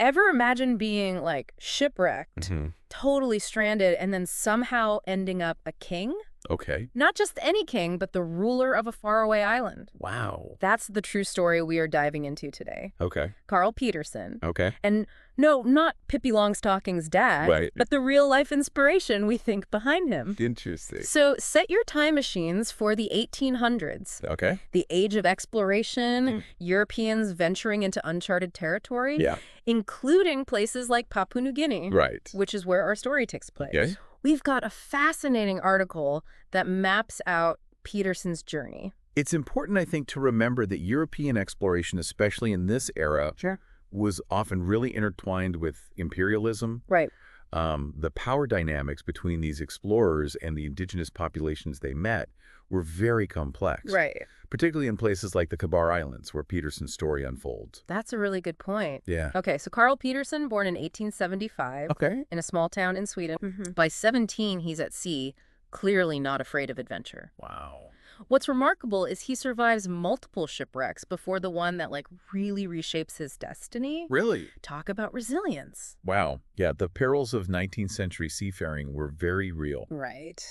Ever imagine being, like, shipwrecked, totally stranded, and then somehow ending up a king? Okay. Not just any king, but the ruler of a faraway island. Wow. That's the true story we are diving into today. Okay. Carl Peterson. Okay. And no, not Pippi Longstocking's dad, Right. but the real-life inspiration we think behind him. Interesting. So set your time machines for the 1800s. Okay. The age of exploration, Europeans venturing into uncharted territory, Yeah. including places like Papua New Guinea, Right. which is where our story takes place. Okay. We've got a fascinating article that maps out Peterson's journey. It's important, I think, to remember that European exploration, especially in this era, was often really intertwined with imperialism. Right. The power dynamics between these explorers and the indigenous populations they met were very complex. Right. Particularly in places like the Tabar Islands, where Peterson's story unfolds. That's a really good point. Yeah. Okay, so Carl Peterson, born in 1875 Okay. in a small town in Sweden. By 17, he's at sea, clearly not afraid of adventure. Wow. What's remarkable is he survives multiple shipwrecks before the one that, like, really reshapes his destiny. Really? Talk about resilience. Wow. Yeah, the perils of 19th century seafaring were very real. Right.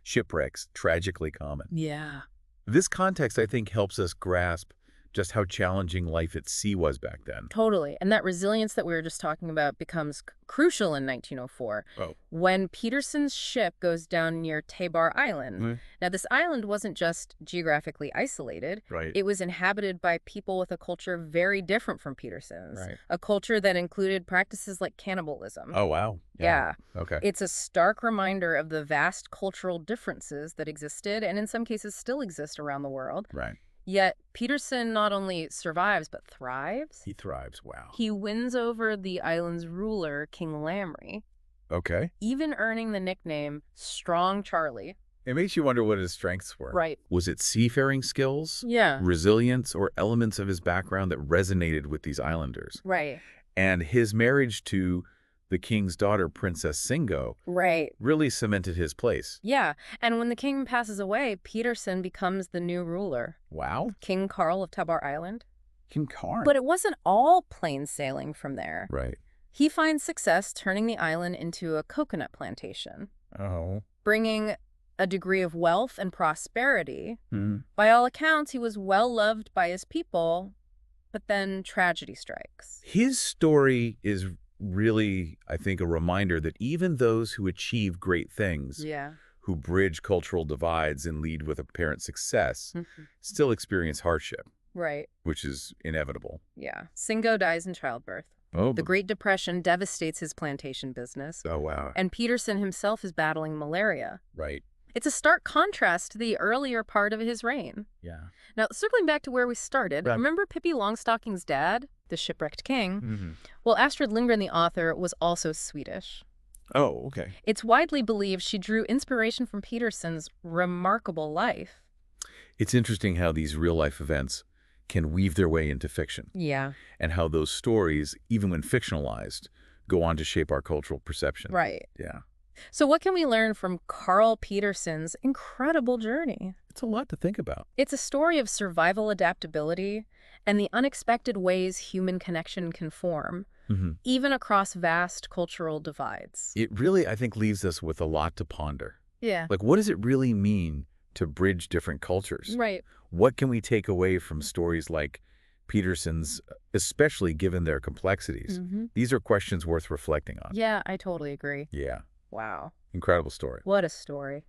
Shipwrecks, tragically common. Yeah. This context, I think, helps us grasp just how challenging life at sea was back then. Totally. And that resilience that we were just talking about becomes crucial in 1904 when Peterson's ship goes down near Tabar Island. Now, this island wasn't just geographically isolated. Right. It was inhabited by people with a culture very different from Peterson's. Right. A culture that included practices like cannibalism. Oh, wow. Yeah. Okay. It's a stark reminder of the vast cultural differences that existed and in some cases still exist around the world. Right. Yet Peterson not only survives, but thrives. He thrives. Wow. He wins over the island's ruler, King Lamry, Okay. even earning the nickname Strong Charlie. It makes you wonder what his strengths were. Right. Was it seafaring skills, Yeah. resilience, or elements of his background that resonated with these islanders? Right. And his marriage to the king's daughter, Princess Singo, Right. really cemented his place. Yeah. And when the king passes away, Peterson becomes the new ruler, Wow. King Carl of Tabar Island. King Carl. But it wasn't all plain sailing from there. Right. He finds success turning the island into a coconut plantation, Oh. bringing a degree of wealth and prosperity. By all accounts, he was well loved by his people, but then tragedy strikes. His story is really, I think, a reminder that even those who achieve great things, who bridge cultural divides and lead with apparent success, still experience hardship. Right. Which is inevitable. Yeah. Singo dies in childbirth. Oh, The Great Depression devastates his plantation business. oh, wow. And Peterson himself is battling malaria. Right. It's a stark contrast to the earlier part of his reign. Yeah. Now, circling back to where we started, Right. remember Pippi Longstocking's dad, the shipwrecked king? Mm-hmm. Well, Astrid Lindgren, the author, was also Swedish. Oh, okay. It's widely believed she drew inspiration from Peterson's remarkable life. It's interesting how these real-life events can weave their way into fiction, Yeah. and how those stories, even when fictionalized, go on to shape our cultural perception. Right. Yeah. So what can we learn from Carl Peterson's incredible journey? It's a lot to think about. It's a story of survival adaptability and the unexpected ways human connection can form, even across vast cultural divides. It really, I think, leaves us with a lot to ponder. Yeah. Like, what does it really mean to bridge different cultures? Right. What can we take away from stories like Peterson's, especially given their complexities? These are questions worth reflecting on. Yeah, I totally agree. Yeah. Wow. Incredible story. What a story.